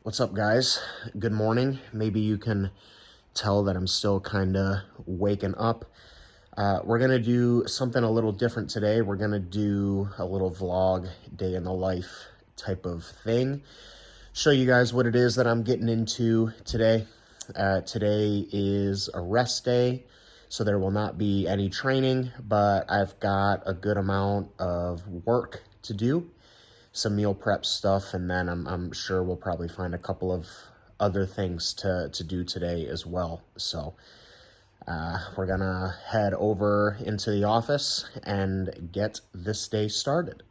What's up, guys? Good morning. Maybe you can tell that I'm still kind of waking up. We're going to do something a little different today. We're going to do a little vlog, day in the life type of thing. Show you guys what it is that I'm getting into today. Today is a rest day, so there will not be any training, but I've got a good amount of work to do. Some meal prep stuff, and then I'm sure we'll probably find a couple of other things to do today as well. So we're gonna head over into the office and get this day started.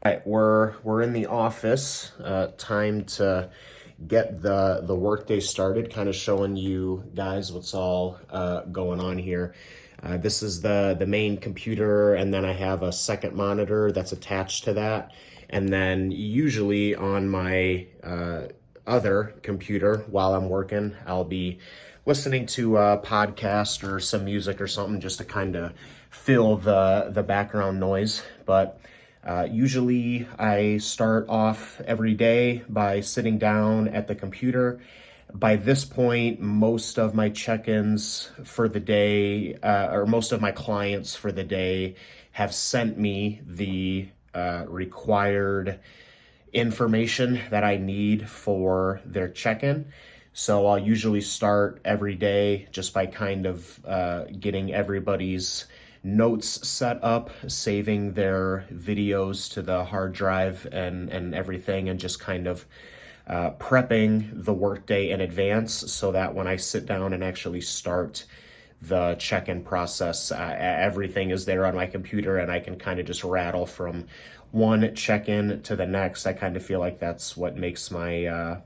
All right, we're in the office. Time to get the workday started, kind of showing you guys what's all going on here. This is the main computer, and then I have a second monitor that's attached to that. And then usually on my other computer while I'm working, I'll be listening to a podcast or some music or something just to kind of fill the background noise. But usually I start off every day by sitting down at the computer. By this point, most of my check-ins for the day, or most of my clients for the day, have sent me the required information that I need for their check-in. So I'll usually start every day just by kind of getting everybody's notes set up, saving their videos to the hard drive and everything, and just kind of prepping the workday in advance so that when I sit down and actually start the check-in process, everything is there on my computer and I can kind of just rattle from one check-in to the next. I kind of feel like that's what makes my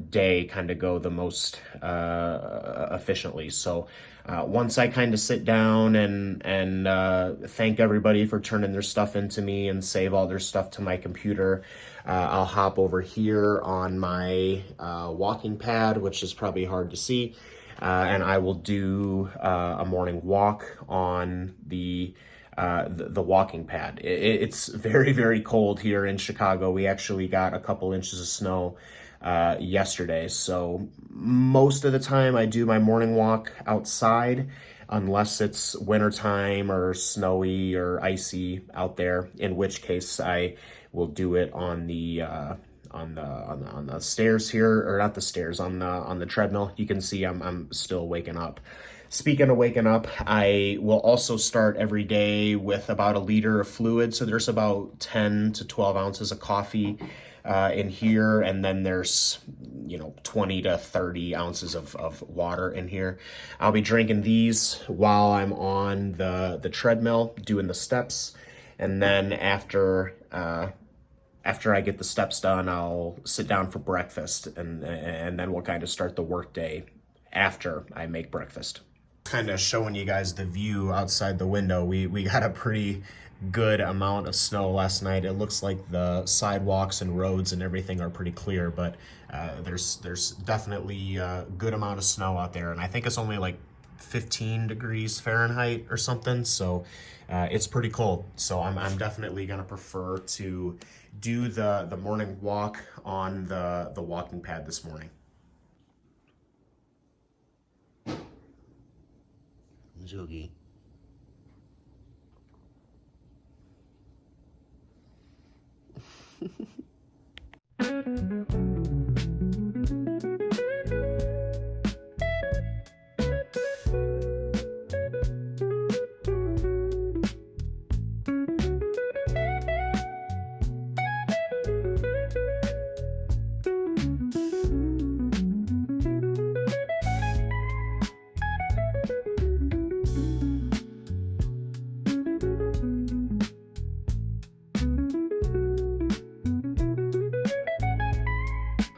day kind of go the most efficiently. So once I kind of sit down and thank everybody for turning their stuff into me and save all their stuff to my computer, I'll hop over here on my walking pad, which is probably hard to see, and I will do a morning walk on the walking pad. It's very, very cold here in Chicago. We actually got a couple inches of snow yesterday. So most of the time I do my morning walk outside, unless it's wintertime or snowy or icy out there, in which case I will do it on the stairs here, or not the stairs, on the treadmill. You can see I'm still waking up. Speaking of waking up, I will also start every day with about 1 liter of fluid. So there's about 10 to 12 ounces of coffee in here, and then there's 20 to 30 ounces of water in here. I'll be drinking these while I'm on the treadmill doing the steps, and then after I get the steps done, I'll sit down for breakfast, and then we'll kind of start the workday after I make breakfast. Kind of showing you guys the view outside the window. We got a pretty good amount of snow last night. It looks like the sidewalks and roads and everything are pretty clear, but there's definitely a good amount of snow out there, and I think it's only like 15 degrees Fahrenheit or something, so it's pretty cold. So I'm definitely gonna prefer to do the morning walk on the walking pad this morning. Zoogie.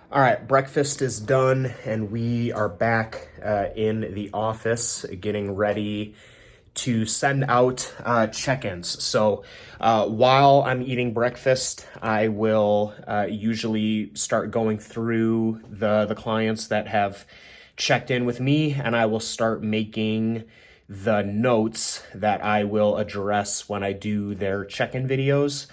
All right, breakfast is done, and we are back in the office getting ready to send out check-ins. So while I'm eating breakfast, I will usually start going through the clients that have checked in with me, and I will start making the notes that I will address when I do their check-in videos.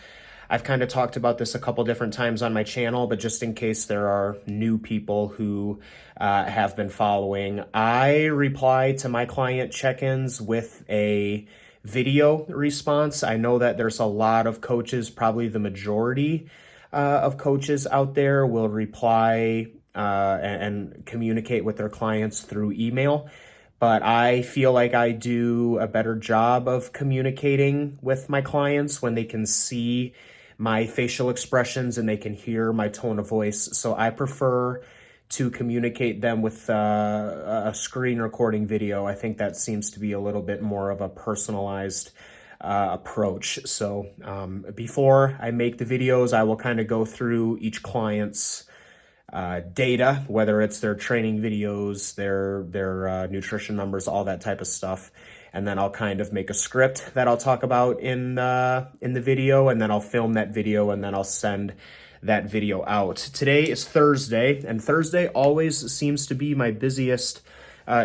I've kind of talked about this a couple different times on my channel, but just in case there are new people who have been following, I reply to my client check-ins with a video response. I know that there's a lot of coaches, probably the majority of coaches out there will reply and communicate with their clients through email. But I feel like I do a better job of communicating with my clients when they can see my facial expressions and they can hear my tone of voice. So I prefer to communicate them with a screen recording video. I think that seems to be a little bit more of a personalized approach. So before I make the videos, I will kind of go through each client's data, whether it's their training videos, their nutrition numbers, all that type of stuff. And then I'll kind of make a script that I'll talk about in the video, and then I'll film that video, and then I'll send that video out. Today is Thursday, and Thursday always seems to be my busiest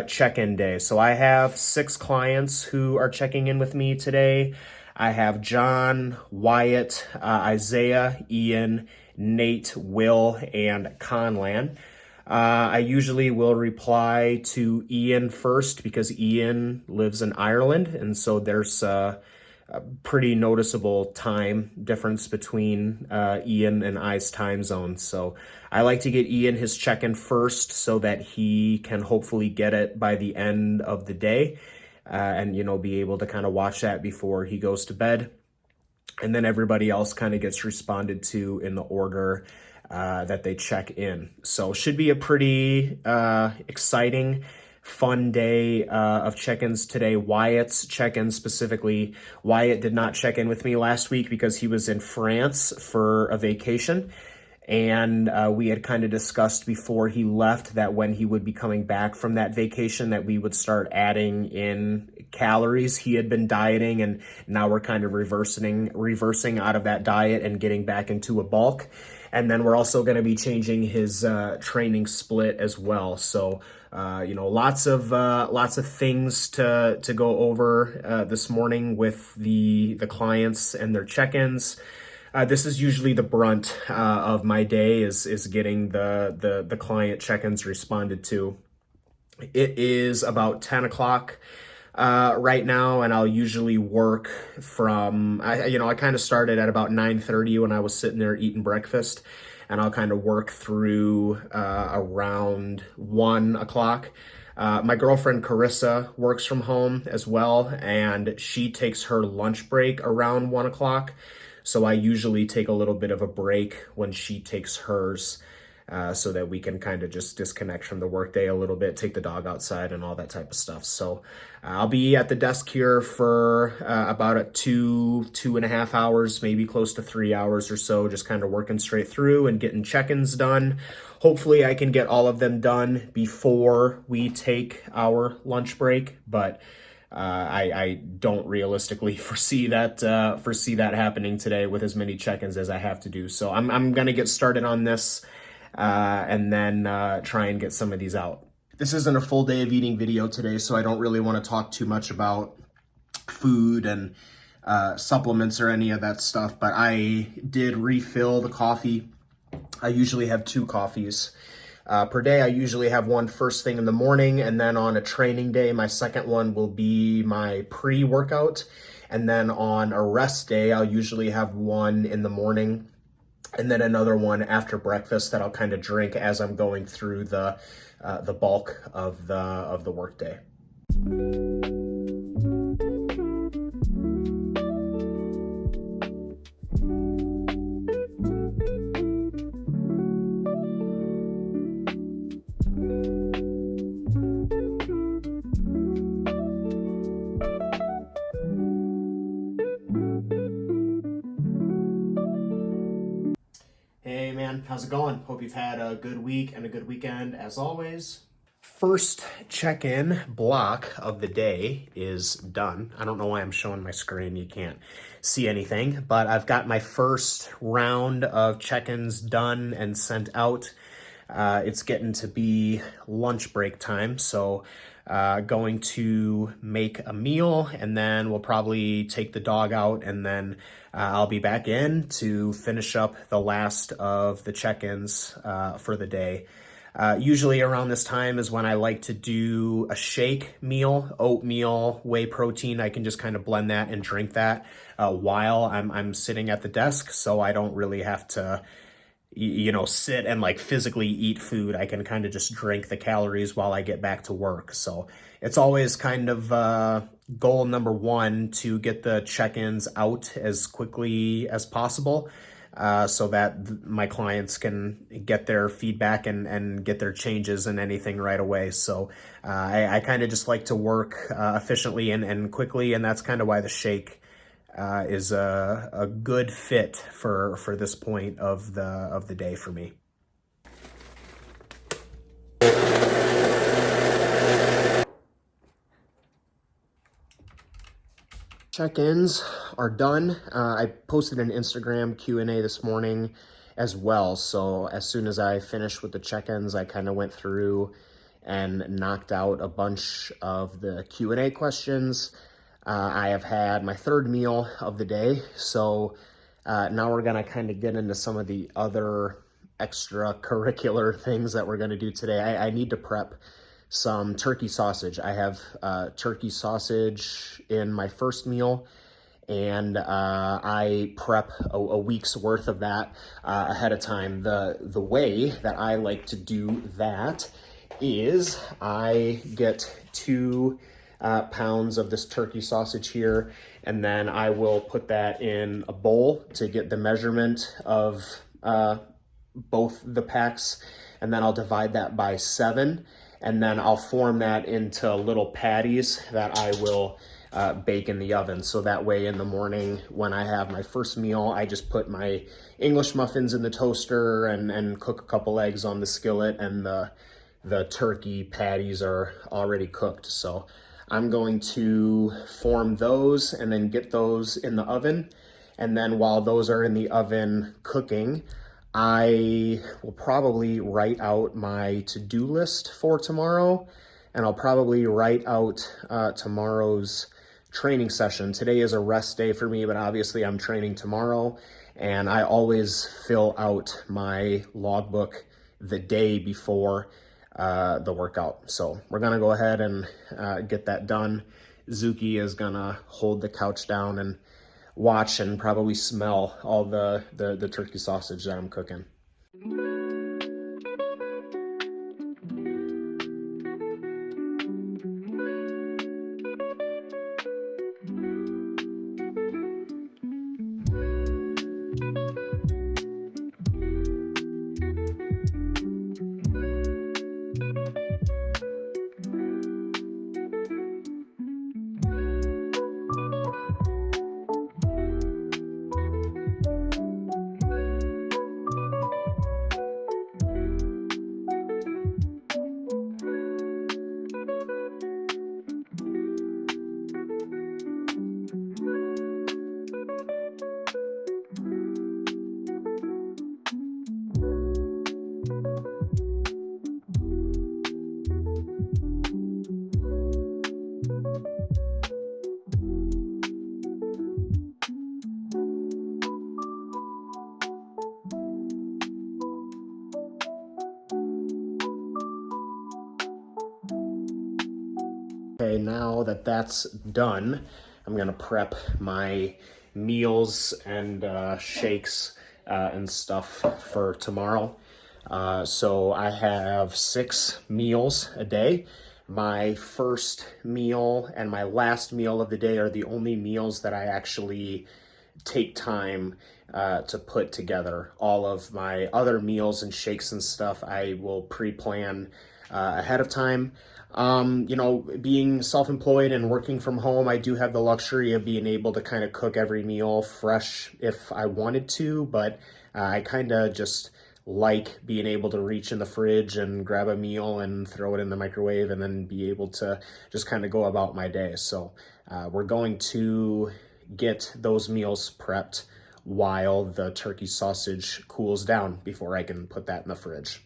check-in day. So I have 6 clients who are checking in with me today. I have John, Wyatt, Isaiah, Ian, Nate, Will, and Conlan. I usually will reply to Ian first because Ian lives in Ireland, and so there's a pretty noticeable time difference between Ian and I's time zones. So I like to get Ian his check-in first so that he can hopefully get it by the end of the day and, you know, be able to kind of watch that before he goes to bed. And then everybody else kind of gets responded to in the order that they check in. So should be a pretty exciting, fun day of check-ins today. Wyatt's check-in specifically. Wyatt did not check in with me last week because he was in France for a vacation. And we had kind of discussed before he left that when he would be coming back from that vacation that we would start adding in calories. He had been dieting, and now we're kind of reversing out of that diet and getting back into a bulk. And then we're also going to be changing his training split as well. So, you know, lots of things to go over this morning with the clients and their check-ins. This is usually the brunt of my day is getting the client check-ins responded to. It is about 10 o'clock right now, and I'll usually work from, I kind of started at about 9:30 when I was sitting there eating breakfast, and I'll kind of work through around 1 o'clock. My girlfriend Carissa works from home as well, and she takes her lunch break around 1 o'clock. So I usually take a little bit of a break when she takes hers so that we can kind of just disconnect from the workday a little bit, take the dog outside and all that type of stuff. So I'll be at the desk here for about 2.5 hours, maybe close to 3 hours or so, just kind of working straight through and getting check-ins done. Hopefully I can get all of them done before we take our lunch break, but I don't realistically foresee that happening today with as many check-ins as I have to do. So I'm gonna get started on this and then try and get some of these out. This isn't a full day of eating video today, so I don't really want to talk too much about food and supplements or any of that stuff, but I did refill the coffee. I usually have 2 coffees per day. I usually have one first thing in the morning, and then on a training day, my second one will be my pre-workout. And then on a rest day, I'll usually have one in the morning and then another one after breakfast that I'll kind of drink as I'm going through the bulk of the workday. Hey man, how's it going? Hope you've had a good week and a good weekend as always. First check-in block of the day is done. I don't know why I'm showing my screen. You can't see anything, but I've got my first round of check-ins done and sent out. It's getting to be lunch break time, so going to make a meal, and then we'll probably take the dog out, and then I'll be back in to finish up the last of the check-ins for the day. Usually around this time is when I like to do a shake meal, oatmeal, whey protein. I can just kind of blend that and drink that while I'm sitting at the desk, so I don't really have to sit and like physically eat food. I can kind of just drink the calories while I get back to work. So it's always kind of goal number one to get the check-ins out as quickly as possible so that my clients can get their feedback and get their changes and anything right away. So I kind of just like to work efficiently and quickly, and that's kind of why the shake is a good fit for this point of the day for me. Check-ins are done. I posted an Instagram Q&A this morning as well. So as soon as I finished with the check-ins, I kind of went through and knocked out a bunch of the Q&A questions. I have had my third meal of the day, so now we're gonna kind of get into some of the other extracurricular things that we're gonna do today. I need to prep some turkey sausage. I have turkey sausage in my first meal, and I prep a week's worth of that ahead of time. The way that I like to do that is I get 2 pounds of this turkey sausage here, and then I will put that in a bowl to get the measurement of both the packs, and then I'll divide that by 7, and then I'll form that into little patties that I will bake in the oven. So that way in the morning when I have my first meal, I just put my English muffins in the toaster and cook a couple eggs on the skillet, and the turkey patties are already cooked. So I'm going to form those and then get those in the oven. And then while those are in the oven cooking, I will probably write out my to-do list for tomorrow. And I'll probably write out tomorrow's training session. Today is a rest day for me, but obviously I'm training tomorrow. And I always fill out my logbook the day before the workout. So we're gonna go ahead and get that done. Zuki is gonna hold the couch down and watch and probably smell all the turkey sausage that I'm cooking. Okay, now that that's done, I'm gonna prep my meals and shakes and stuff for tomorrow. So I have 6 meals a day. My first meal and my last meal of the day are the only meals that I actually take time to put together. All of my other meals and shakes and stuff I will pre-plan ahead of time. Being self-employed and working from home, I do have the luxury of being able to kind of cook every meal fresh if I wanted to, but I kind of just like being able to reach in the fridge and grab a meal and throw it in the microwave and then be able to just kind of go about my day. So we're going to get those meals prepped while the turkey sausage cools down before I can put that in the fridge.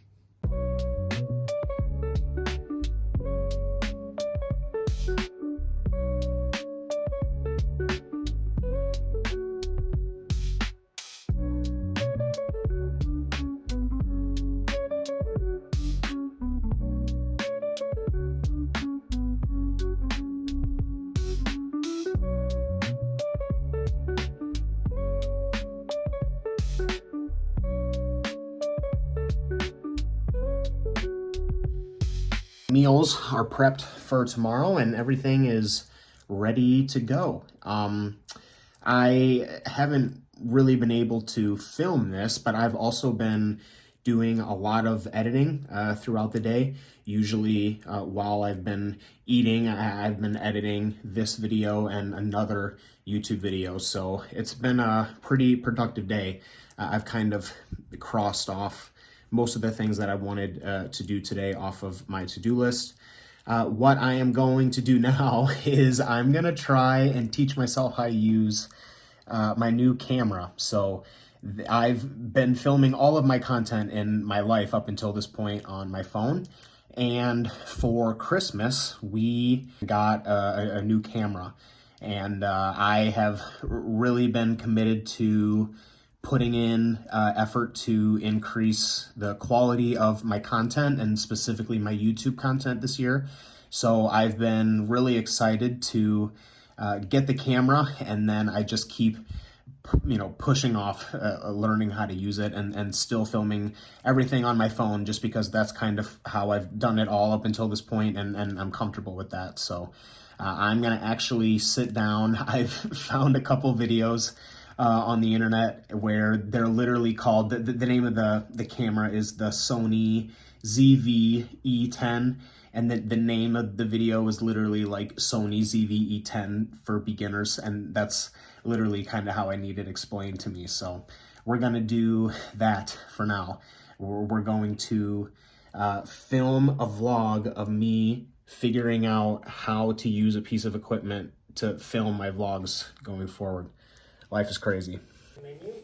Meals are prepped for tomorrow and everything is ready to go. I haven't really been able to film this, but I've also been doing a lot of editing throughout the day. Usually while I've been eating, I've been editing this video and another YouTube video. So it's been a pretty productive day. I've kind of crossed off most of the things that I wanted to do today off of my to-do list. What I am going to do now is I'm going to try and teach myself how to use my new camera. So I've been filming all of my content in my life up until this point on my phone. And for Christmas, we got a new camera. And I have really been committed to putting in effort to increase the quality of my content and specifically my YouTube content this year. So I've been really excited to get the camera, and then I just keep pushing off learning how to use it and still filming everything on my phone, just because that's kind of how I've done it all up until this point, and I'm comfortable with that. So I'm gonna actually sit down. I've found a couple videos on the internet where they're literally called, the name of the camera is the Sony ZV-E10, and the name of the video is literally like Sony ZV-E10 for beginners, and that's literally kind of how I need it explained to me. So we're gonna do that for now. We're going to film a vlog of me figuring out how to use a piece of equipment to film my vlogs going forward. Life is crazy. Menu,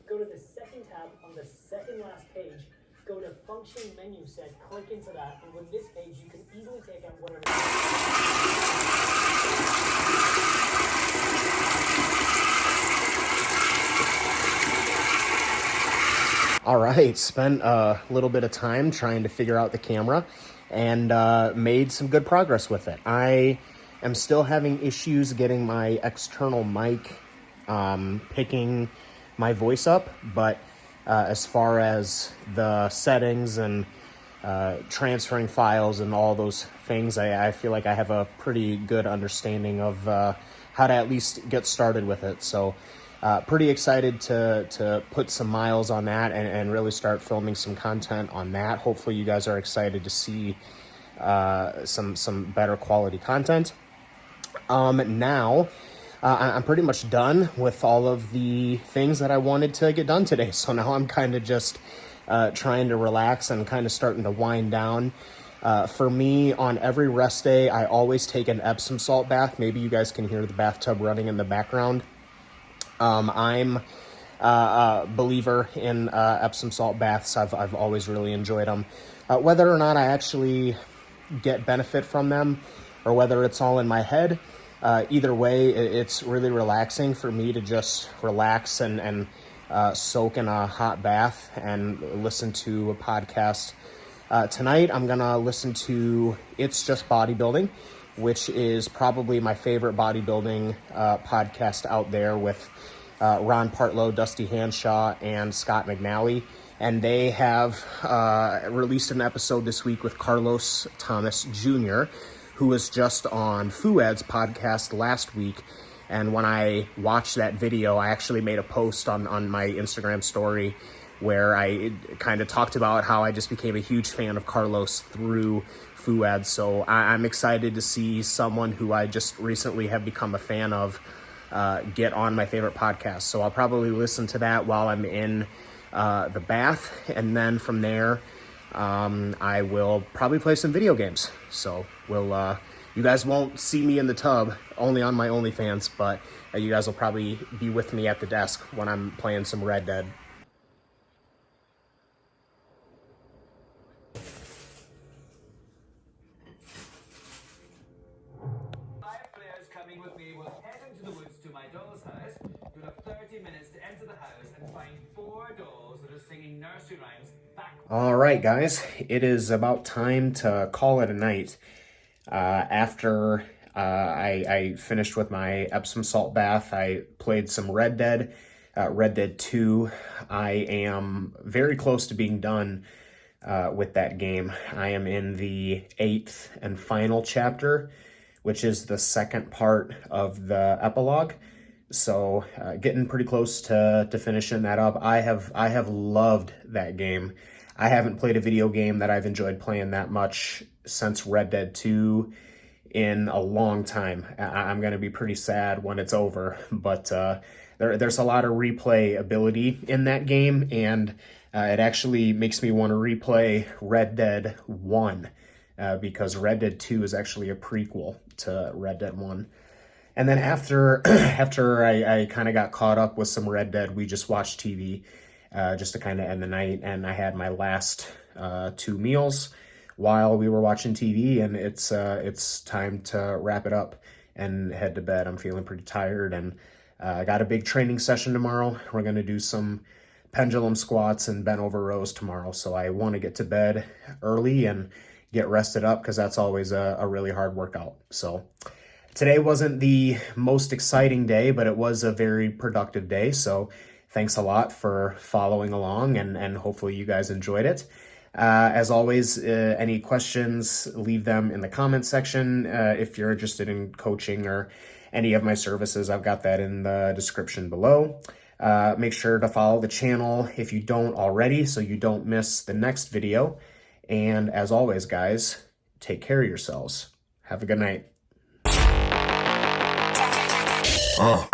go to the second tab on the second last page, go to function menu set, click into that, and with this page you can easily take out whatever. All right, spent a little bit of time trying to figure out the camera and made some good progress with it. I am still having issues getting my external mic picking my voice up, but as far as the settings and transferring files and all those things, I feel like I have a pretty good understanding of how to at least get started with it. So pretty excited to put some miles on that and really start filming some content on that. Hopefully you guys are excited to see some better quality content. Now I'm pretty much done with all of the things that I wanted to get done today. So now I'm kind of just trying to relax and kind of starting to wind down. For me, on every rest day, I always take an Epsom salt bath. Maybe you guys can hear the bathtub running in the background. I'm a believer in Epsom salt baths. I've always really enjoyed them. Whether or not I actually get benefit from them or whether it's all in my head, either way, it's really relaxing for me to just relax and soak in a hot bath and listen to a podcast. Tonight, I'm going to listen to It's Just Bodybuilding, which is probably my favorite bodybuilding podcast out there, with Ron Partlow, Dusty Hanshaw, and Scott McNally. And they have released an episode this week with Carlos Thomas Jr., who was just on Fuad's podcast last week. And when I watched that video, I actually made a post on my Instagram story where I kind of talked about how I just became a huge fan of Carlos through Fuad. So I'm excited to see someone who I just recently have become a fan of get on my favorite podcast. So I'll probably listen to that while I'm in the bath. And then from there, I will probably play some video games. So you guys won't see me in the tub, only on my OnlyFans, but you guys will probably be with me at the desk when I'm playing some Red Dead. Coming with me, we'll head into the woods to my doll's house. You'll have 30 minutes to enter the house and find 4 dolls that are singing nursery rhymes back. All right, guys, it is about time to call it a night. After I finished with my Epsom salt bath, I played some Red Dead 2. I am very close to being done with that game. I am in the 8th and final chapter, which is the second part of the epilogue. So getting pretty close to finishing that up. I have loved that game. I haven't played a video game that I've enjoyed playing that much since Red Dead 2 in a long time. I'm going to be pretty sad when it's over, but there's a lot of replay ability in that game, and it actually makes me want to replay Red Dead 1 because Red Dead 2 is actually a prequel to Red Dead 1. And then after I kind of got caught up with some Red Dead, we just watched TV just to kind of end the night, and I had my last 2 meals while we were watching TV, and it's time to wrap it up and head to bed. I'm feeling pretty tired, and I got a big training session tomorrow. We're going to do some pendulum squats and bent over rows tomorrow, so I want to get to bed early and get rested up because that's always a really hard workout. So today wasn't the most exciting day, but it was a very productive day, so thanks a lot for following along, and hopefully you guys enjoyed it. As always, any questions, leave them in the comment section. If you're interested in coaching or any of my services, I've got that in the description below. Make sure to follow the channel if you don't already, so you don't miss the next video. And as always, guys, take care of yourselves. Have a good night. Oh.